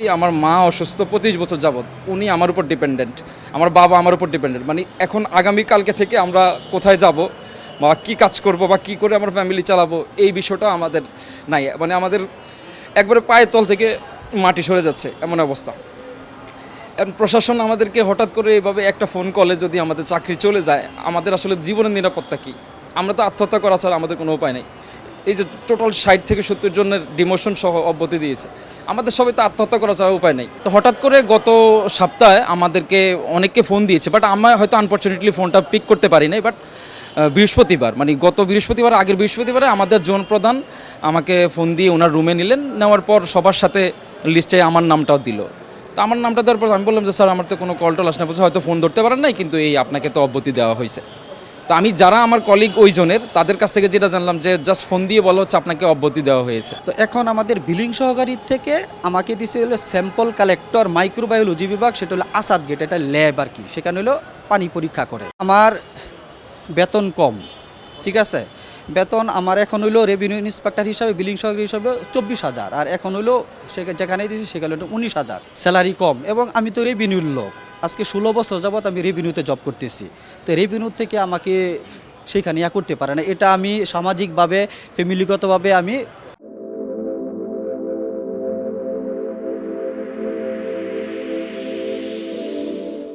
আমার মা অসুস্থ 25 বছর যাবৎ, উনি আমার উপর ডিপেন্ডেন্ট, আমার বাবা আমার উপর ডিপেন্ডেন্ট। মানে এখন আগামীকালকে থেকে আমরা কোথায় যাব বা কী কাজ করব বা কী করে আমার ফ্যামিলি চালাবো, এই বিষয়টা আমাদের নাই। মানে আমাদের একবারে পায়ের তল থেকে মাটি সরে যাচ্ছে এমন অবস্থা। এখন প্রশাসন আমাদেরকে হঠাৎ করে এভাবে একটা ফোন কলে যদি আমাদের চাকরি চলে যায়, আমাদের আসলে জীবনের নিরাপত্তা কী? আমরা তো আত্মহত্যা করা ছাড়া আমাদের কোনো উপায় নেই। এই যে টোটাল 60 থেকে 70 জনের ডিমোশন সহ অব্যাহতি দিয়েছে, আমাদের সবাই তো আত্মহত্যা করা ছাড়া উপায় নেই। তো হঠাৎ করে গত সপ্তাহে আমাদেরকে অনেককে ফোন দিয়েছে, বাট আমরা হয়তো আনফর্চুনেটলি ফোনটা পিক করতে পারি নাই। বাট বৃহস্পতিবার, মানে গত বৃহস্পতিবার, আগের বৃহস্পতিবারে আমাদের জোন প্রধান আমাকে ফোন দিয়ে ওনার রুমে নিলেন, নেওয়ার পর সবার সাথে লিস্টে আমার নামটাও দিল। তো আমার নামটা দেওয়ার পর আমি বললাম যে স্যার, আমার তো কোনো কল টল আসে না, বলছে হয়তো ফোন ধরতে পারেন নাই, কিন্তু এই আপনাকে তো অব্যাহতি দেওয়া হয়েছে। তো আমি যারা আমার কলিগ ওই জনের, তাদের কাছ থেকে যেটা জানলাম যে জাস্ট ফোন দিয়ে বলা হচ্ছে আপনাকে অব্যাহতি দেওয়া হয়েছে। তো এখন আমাদের বিলিং সহকারী থেকে আমাকে দিছে হলো স্যাম্পল কালেক্টর মাইক্রোবায়োলজি বিভাগ, সেটা হলো আসাদ গেট, এটা ল্যাব আর কি, সেখানে হলো পানি পরীক্ষা করে। আমার বেতন কম, ঠিক আছে, বেতন আমার এখন হইলো রেভিনিউ ইন্সপেক্টর হিসাবে বিলিং সহকারী হিসাবে 24,000, আর এখন হইলো যেখানে দিয়েছি সেখানে হলো 19,000, স্যালারি কম। এবং আমি তো রেভিনিউর লোক, আজকে 16 বছর যাবৎ আমি রেভিনিউতে জব করতেছি। তো রেভিনিউ থেকে আমাকে সেখানে করতে পারে না, এটা আমি সামাজিকভাবে ফ্যামিলিগতভাবে আমি